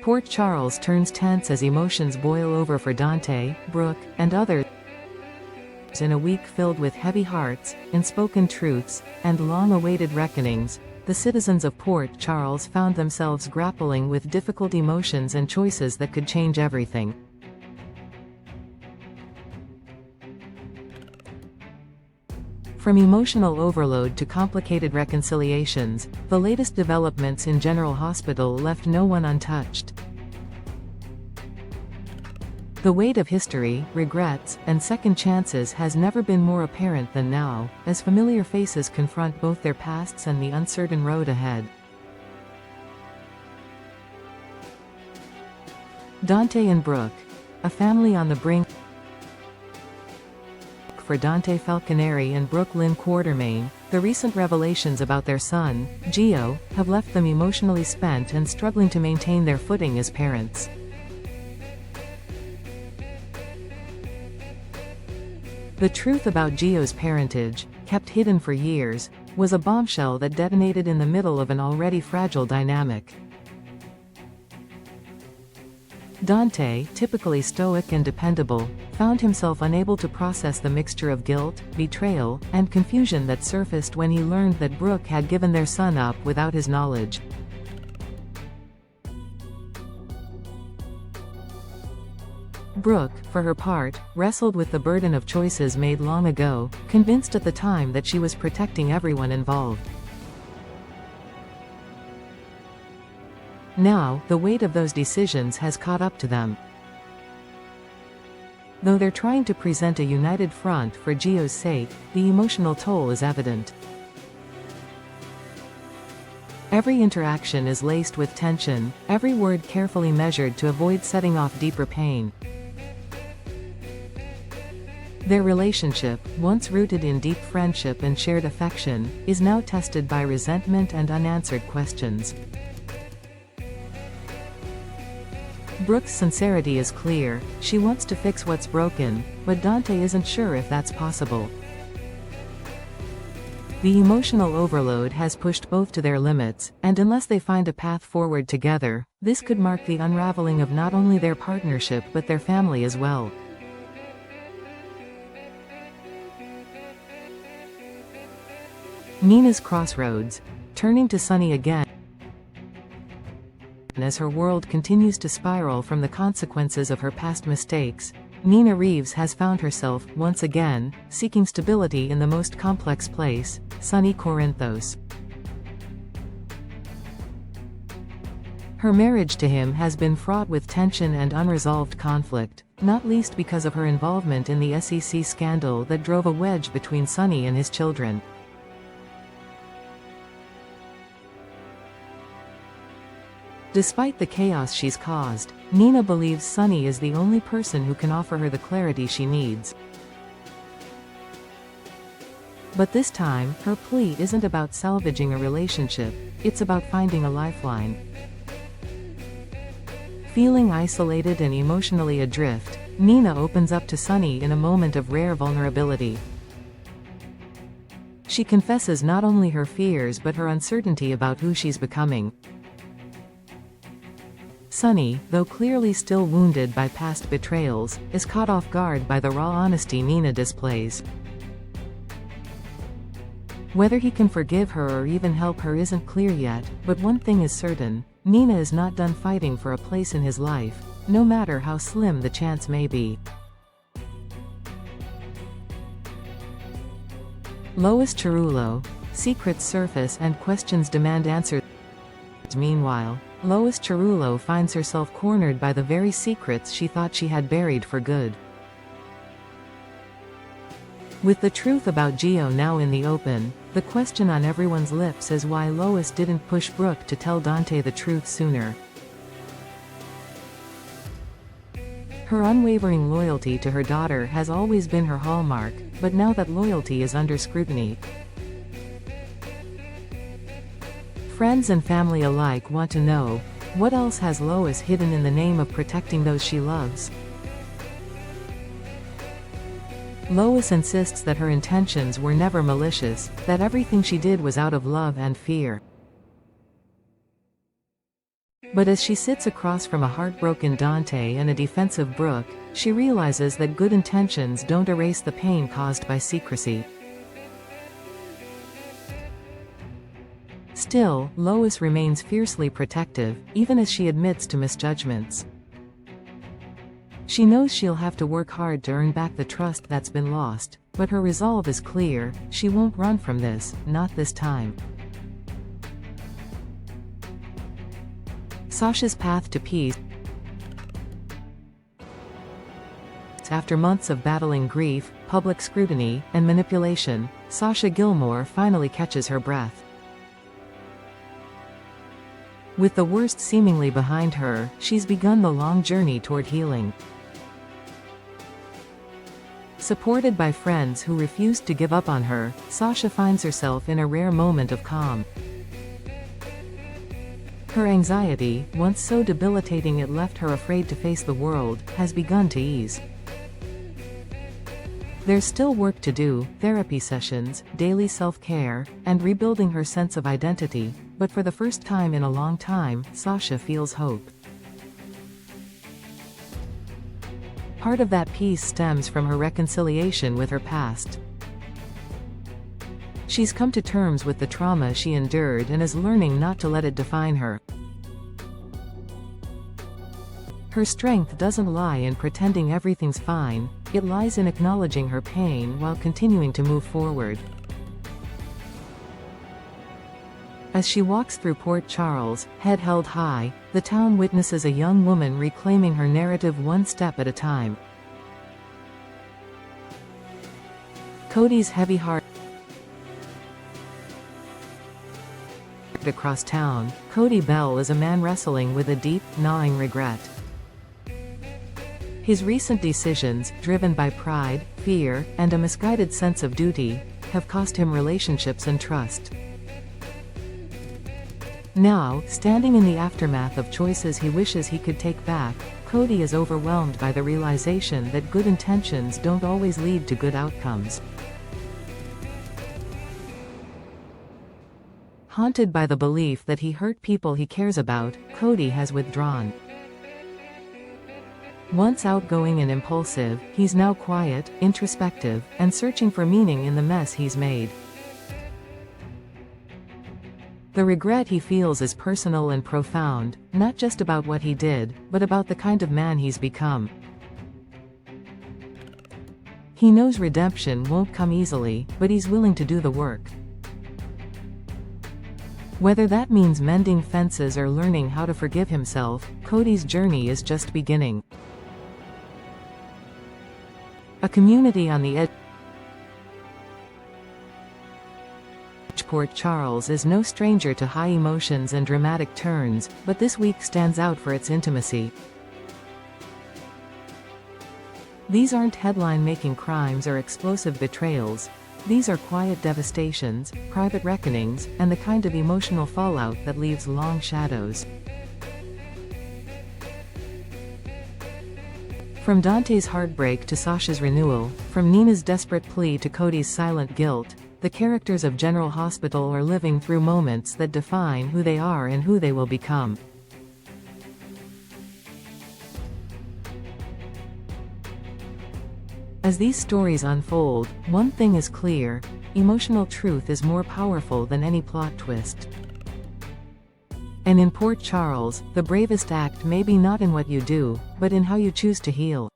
Port Charles turns tense as emotions boil over for Dante, Brooke, and others in a week filled with heavy hearts, unspoken truths, and long-awaited reckonings. The citizens of Port Charles found themselves grappling with difficult emotions and choices that could change everything. From emotional overload to complicated reconciliations, the latest developments in General Hospital left no one untouched. The weight of history, regrets, and second chances has never been more apparent than now, as familiar faces confront both their pasts and the uncertain road ahead. Dante and Brooke. A family on the brink. For Dante Falconeri and Brooke Lynn Quartermaine, the recent revelations about their son, Gio, have left them emotionally spent and struggling to maintain their footing as parents. The truth about Gio's parentage, kept hidden for years, was a bombshell that detonated in the middle of an already fragile dynamic. Dante, typically stoic and dependable, found himself unable to process the mixture of guilt, betrayal, and confusion that surfaced when he learned that Brooke had given their son up without his knowledge. Brooke, for her part, wrestled with the burden of choices made long ago, convinced at the time that she was protecting everyone involved. Now, the weight of those decisions has caught up to them. Though they're trying to present a united front for Gio's sake, the emotional toll is evident. Every interaction is laced with tension, every word carefully measured to avoid setting off deeper pain. Their relationship, once rooted in deep friendship and shared affection, is now tested by resentment and unanswered questions. Brooke's sincerity is clear, she wants to fix what's broken, but Dante isn't sure if that's possible. The emotional overload has pushed both to their limits, and unless they find a path forward together, this could mark the unraveling of not only their partnership but their family as well. Nina's crossroads. Turning to Sunny again as her world continues to spiral from the consequences of her past mistakes, Nina Reeves has found herself, once again, seeking stability in the most complex place, Sunny Corinthos. Her marriage to him has been fraught with tension and unresolved conflict, not least because of her involvement in the SEC scandal that drove a wedge between Sunny and his children. Despite the chaos she's caused, Nina believes Sunny is the only person who can offer her the clarity she needs. But this time, her plea isn't about salvaging a relationship, it's about finding a lifeline. Feeling isolated and emotionally adrift, Nina opens up to Sunny in a moment of rare vulnerability. She confesses not only her fears but her uncertainty about who she's becoming. Sunny, though clearly still wounded by past betrayals, is caught off guard by the raw honesty Nina displays. Whether he can forgive her or even help her isn't clear yet, but one thing is certain, Nina is not done fighting for a place in his life, no matter how slim the chance may be. Lois Cerullo. Secrets surface and questions demand answers. Meanwhile, Lois Cerullo finds herself cornered by the very secrets she thought she had buried for good. With the truth about Gio now in the open, the question on everyone's lips is why Lois didn't push Brooke to tell Dante the truth sooner. Her unwavering loyalty to her daughter has always been her hallmark, but now that loyalty is under scrutiny, friends and family alike want to know, what else has Lois hidden in the name of protecting those she loves? Lois insists that her intentions were never malicious, that everything she did was out of love and fear. But as she sits across from a heartbroken Dante and a defensive Brooke, she realizes that good intentions don't erase the pain caused by secrecy. Still, Lois remains fiercely protective, even as she admits to misjudgments. She knows she'll have to work hard to earn back the trust that's been lost, but her resolve is clear: she won't run from this, not this time. Sasha's path to peace. After months of battling grief, public scrutiny, and manipulation, Sasha Gilmore finally catches her breath. With the worst seemingly behind her, she's begun the long journey toward healing. Supported by friends who refused to give up on her, Sasha finds herself in a rare moment of calm. Her anxiety, once so debilitating it left her afraid to face the world, has begun to ease. There's still work to do: therapy sessions, daily self-care, and rebuilding her sense of identity, but for the first time in a long time, Sasha feels hope. Part of that peace stems from her reconciliation with her past. She's come to terms with the trauma she endured and is learning not to let it define her. Her strength doesn't lie in pretending everything's fine, it lies in acknowledging her pain while continuing to move forward. As she walks through Port Charles, head held high, the town witnesses a young woman reclaiming her narrative one step at a time. Cody's heavy heart. Across town, Cody Bell is a man wrestling with a deep, gnawing regret. His recent decisions, driven by pride, fear, and a misguided sense of duty, have cost him relationships and trust. Now, standing in the aftermath of choices he wishes he could take back, Cody is overwhelmed by the realization that good intentions don't always lead to good outcomes. Haunted by the belief that he hurt people he cares about, Cody has withdrawn. Once outgoing and impulsive, he's now quiet, introspective, and searching for meaning in the mess he's made. The regret he feels is personal and profound, not just about what he did, but about the kind of man he's become. He knows redemption won't come easily, but he's willing to do the work. Whether that means mending fences or learning how to forgive himself, Cody's journey is just beginning. A community on the edge. Port Charles is no stranger to high emotions and dramatic turns, but this week stands out for its intimacy. These aren't headline-making crimes or explosive betrayals. These are quiet devastations, private reckonings, and the kind of emotional fallout that leaves long shadows. From Dante's heartbreak to Sasha's renewal, from Nina's desperate plea to Cody's silent guilt, the characters of General Hospital are living through moments that define who they are and who they will become. As these stories unfold, one thing is clear: emotional truth is more powerful than any plot twist. And in Port Charles, the bravest act may be not in what you do, but in how you choose to heal.